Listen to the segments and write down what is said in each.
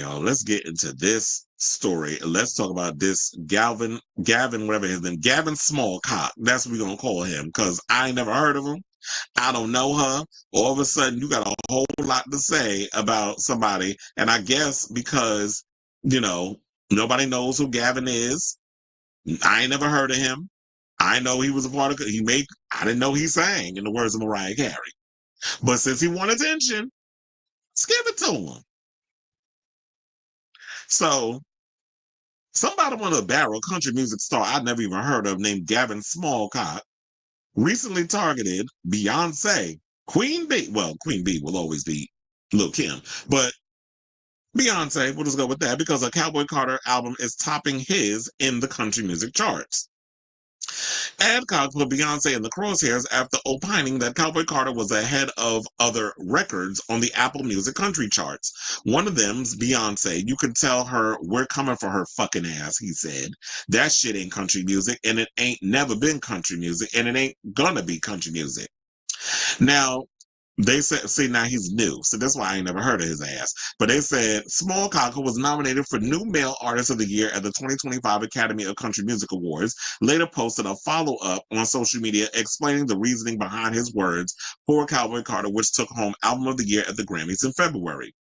y'all. Let's get into this story. Let's talk about this Gavin, whatever his name, Gavin Smallcock. That's what we're gonna call him because I ain't never heard of him. I don't know her. All of a sudden, you got a whole lot to say about somebody, and I guess because nobody knows who Gavin is. I ain't never heard of him. I know he was a part of. I didn't know he sang, in the words of Mariah Carey. But since he won attention, let's give it to him. So, somebody on a barrel country music star I'd never even heard of named Gavin Smallcock recently targeted Beyoncé, Queen Bee. Well, Queen Bee will always be Lil' Kim, but Beyoncé, we'll just go with that because a Cowboy Carter album is topping his in the country music charts. Adcock put Beyoncé in the crosshairs after opining that Cowboy Carter was ahead of other records on the Apple Music country charts. One of them's Beyoncé. You can tell her we're coming for her fucking ass, he said. That shit ain't country music, and it ain't never been country music, and it ain't gonna be country music. Now, they said, see, now he's new, so that's why I ain't never heard of his ass. But they said Smallcock, who was nominated for New Male Artist of the Year at the 2025 Academy of Country Music Awards, later posted a follow-up on social media explaining the reasoning behind his words for Cowboy Carter, which took home Album of the Year at the Grammys in February.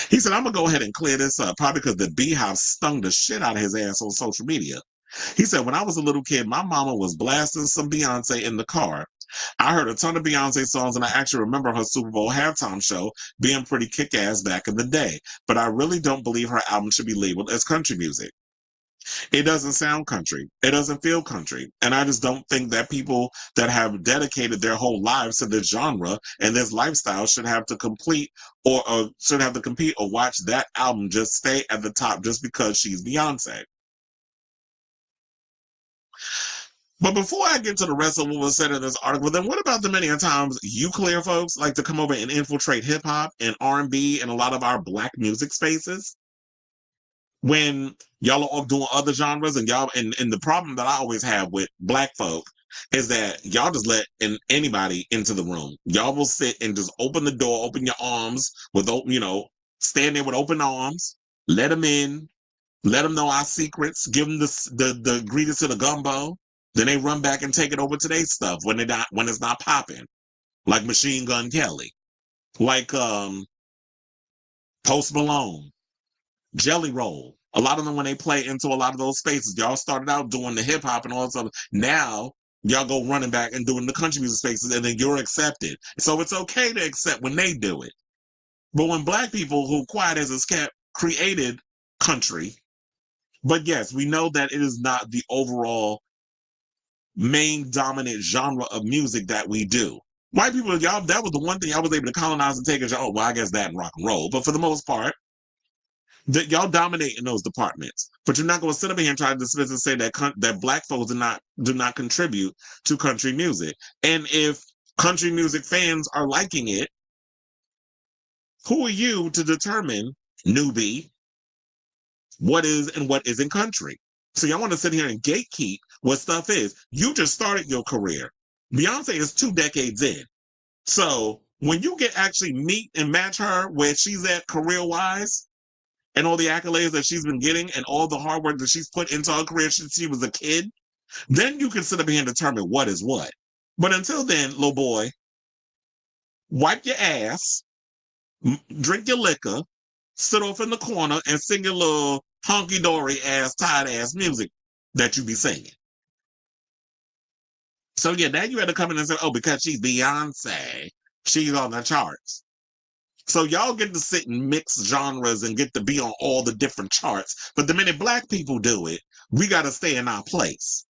He said, I'm going to go ahead and clear this up, probably because the Beehive stung the shit out of his ass on social media. He said, when I was a little kid, my mama was blasting some Beyoncé in the car. I heard a ton of Beyoncé songs, and I actually remember her Super Bowl halftime show being pretty kick-ass back in the day. But I really don't believe her album should be labeled as country music. It doesn't sound country. It doesn't feel country. And I just don't think that people that have dedicated their whole lives to this genre and this lifestyle should have to complete or should have to compete or watch that album just stay at the top just because she's Beyoncé. But before I get to the rest of what was said in this article, then what about the many times you clear folks like to come over and infiltrate hip hop and R&B and a lot of our black music spaces? When y'all are doing other genres and and the problem that I always have with black folk is that y'all just let anybody into the room. Y'all will sit and just open the door, open your arms with stand there with open arms, let them in, let them know our secrets, give them the ingredients to the gumbo. Then they run back and take it over to their stuff when it's not popping, like Machine Gun Kelly, like Post Malone, Jelly Roll. A lot of them, when they play into a lot of those spaces, y'all started out doing the hip hop and all that stuff. Now y'all go running back and doing the country music spaces, and then you're accepted. So it's okay to accept when they do it. But when black people who quiet as it's kept created country, but yes, we know that it is not the overall main dominant genre of music that we do. White people, y'all, that was the one thing I was able to colonize and take as, oh, well, I guess that and rock and roll. But for the most part, that y'all dominate in those departments. But you're not going to sit up here and try to dismiss and say that black folks do not contribute to country music. And if country music fans are liking it, who are you to determine, newbie, what is and what isn't country? So y'all want to sit here and gatekeep what stuff is. You just started your career. Beyonce is 2 decades in. So when you actually meet and match her where she's at career-wise and all the accolades that she's been getting and all the hard work that she's put into her career since she was a kid, then you can sit up here and determine what is what. But until then, little boy, wipe your ass, drink your liquor, sit off in the corner and sing your little honky-dory ass, tired ass music that you be singing. So yeah, now you had to come in and say, oh, because she's Beyonce, she's on the charts. So y'all get to sit and mix genres and get to be on all the different charts. But the minute black people do it, we got to stay in our place.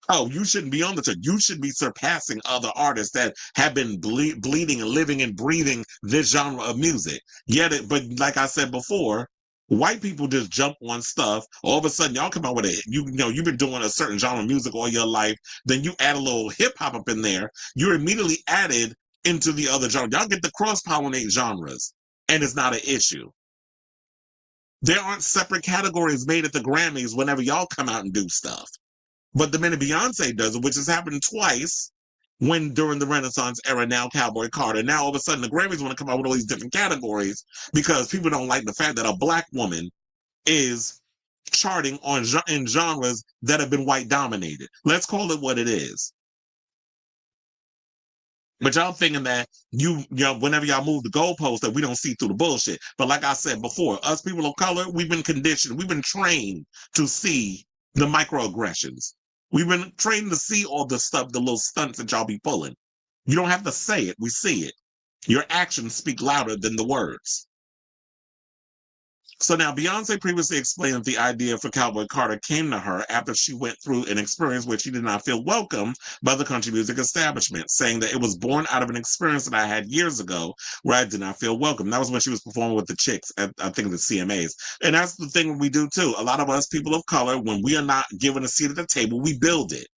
Oh, you shouldn't be on the chart. You should be surpassing other artists that have been bleeding and living and breathing this genre of music. But like I said before, white people just jump on stuff. All of a sudden, y'all come out with it. You've been doing a certain genre of music all your life. Then you add a little hip hop up in there. You're immediately added into the other genre. Y'all get to cross-pollinate genres, and it's not an issue. There aren't separate categories made at the Grammys whenever y'all come out and do stuff. But the minute Beyonce does it, which has happened twice, when during the Renaissance era, now Cowboy Carter, now all of a sudden the Grammys want to come out with all these different categories because people don't like the fact that a black woman is charting in genres that have been white dominated. Let's call it what it is. But y'all thinking that whenever y'all move the goalposts, that we don't see through the bullshit. But like I said before, us people of color, we've been conditioned, we've been trained to see the microaggressions. We've been trained to see all the stuff, the little stunts that y'all be pulling. You don't have to say it, we see it. Your actions speak louder than the words. So now Beyonce previously explained that the idea for Cowboy Carter came to her after she went through an experience where she did not feel welcome by the country music establishment, saying that it was born out of an experience that I had years ago where I did not feel welcome. That was when she was performing with the Chicks at, I think, the CMAs. And that's the thing we do too. A lot of us people of color, when we are not given a seat at the table, we build it.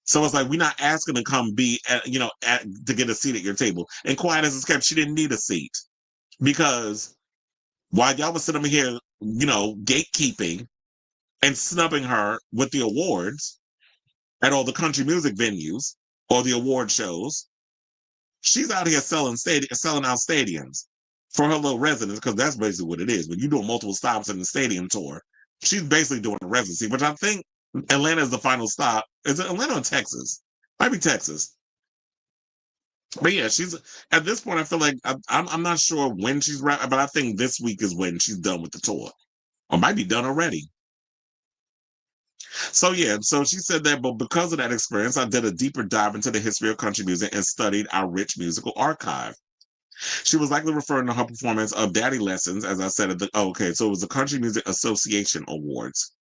So it's like we're not asking to come be, to get a seat at your table. And quiet as it's kept, she didn't need a seat because while y'all was sitting over here, gatekeeping and snubbing her with the awards at all the country music venues or the award shows, she's out here selling out stadiums for her little residents, because that's basically what it is. When you're doing multiple stops in the stadium tour, she's basically doing a residency, which I think Atlanta is the final stop. Is it Atlanta or Texas? Might be Texas. But yeah, she's at this point. I feel like I'm not sure when she's but I think this week is when she's done with the tour, or might be done already. So yeah, so she said that, but because of that experience, I did a deeper dive into the history of country music and studied our rich musical archive. She was likely referring to her performance of Daddy Lessons, as I said so it was the Country Music Association Awards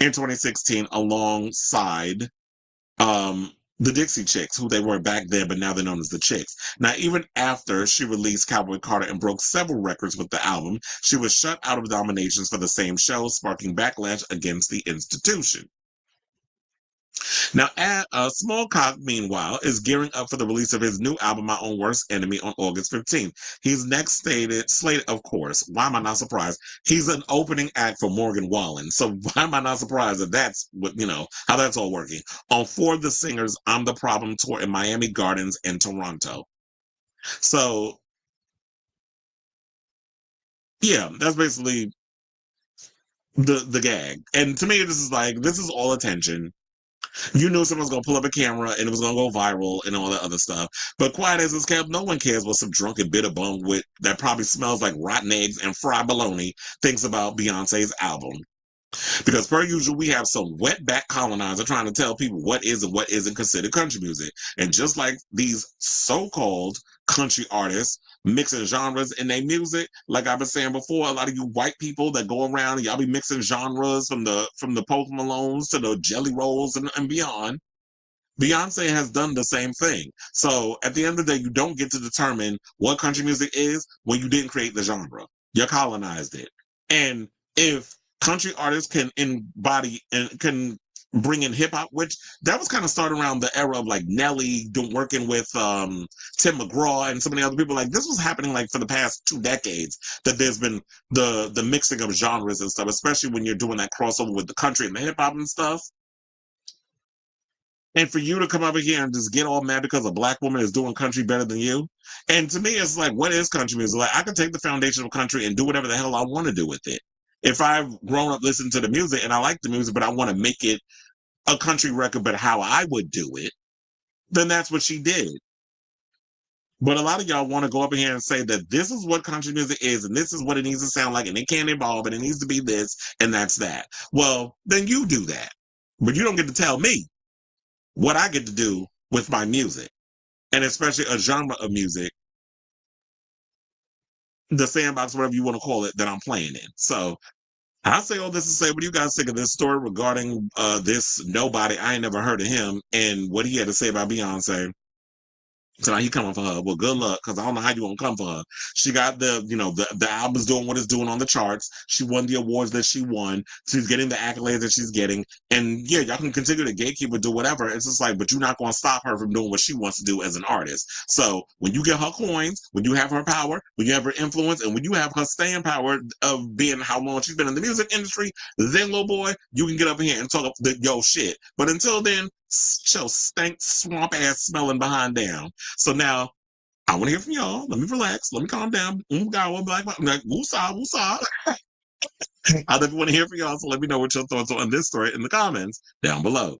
in 2016, alongside the Dixie Chicks, who they were back then, but now they're known as the Chicks. Now, even after she released Cowboy Carter and broke several records with the album, she was shut out of nominations for the same show, sparking backlash against the institution. Now, Small Cock, meanwhile, is gearing up for the release of his new album, My Own Worst Enemy, on August 15th. He's next slated, of course. Why am I not surprised? He's an opening act for Morgan Wallen. So why am I not surprised that that's how that's all working? On For the Singers, I'm the Problem tour in Miami Gardens and Toronto. So, yeah, that's basically the gag. And to me, this is all attention. You knew someone was going to pull up a camera and it was going to go viral and all that other stuff. But quiet as it's kept, no one cares what some drunken bitter bum with that probably smells like rotten eggs and fried bologna thinks about Beyonce's album. Because per usual, we have some wetback colonizer trying to tell people what is and what isn't considered country music. And just like these so-called country artists mixing genres in their music, like I've been saying before, a lot of you white people that go around, y'all be mixing genres from the Post Malones to the Jelly Rolls and beyond. Beyonce has done the same thing. So at the end of the day, you don't get to determine what country music is when you didn't create the genre. You colonized it. And if country artists can embody and can bring in hip hop, which that was kind of started around the era of like Nelly working with Tim McGraw and so many other people. Like this was happening like for the past 2 decades, that there's been the mixing of genres and stuff, especially when you're doing that crossover with the country and the hip hop and stuff. And for you to come over here and just get all mad because a black woman is doing country better than you. And to me, it's like, what is country music? Like, I can take the foundation of country and do whatever the hell I want to do with it. If I've grown up listening to the music and I like the music, but I want to make it a country record, but how I would do it, then that's what she did. But a lot of y'all want to go up in here and say that this is what country music is, and this is what it needs to sound like, and it can't evolve, and it needs to be this, and that's that. Well, then you do that. But you don't get to tell me what I get to do with my music, and especially a genre of music, the sandbox, whatever you want to call it, that I'm playing in. So I say all this to say, what do you guys think of this story regarding this nobody? I ain't never heard of him and what he had to say about Beyonce. So now he coming for her. Well, good luck, because I don't know how you gonna come for her. She got the album's doing what it's doing on the charts. She won the awards that she won. She's getting the accolades that she's getting. And yeah, y'all can continue to gatekeep or do whatever. It's just like, but you're not gonna stop her from doing what she wants to do as an artist. So when you get her coins, when you have her power, when you have her influence, and when you have her staying power of being how long she's been in the music industry, then little boy, you can get up in here and talk your shit. But until then, Show stank, swamp ass smelling behind down. So now I want to hear from y'all. Let me relax. Let me calm down. Black, like, woosah, woosah. I definitely want to hear from y'all. So let me know what your thoughts are on this story in the comments down below.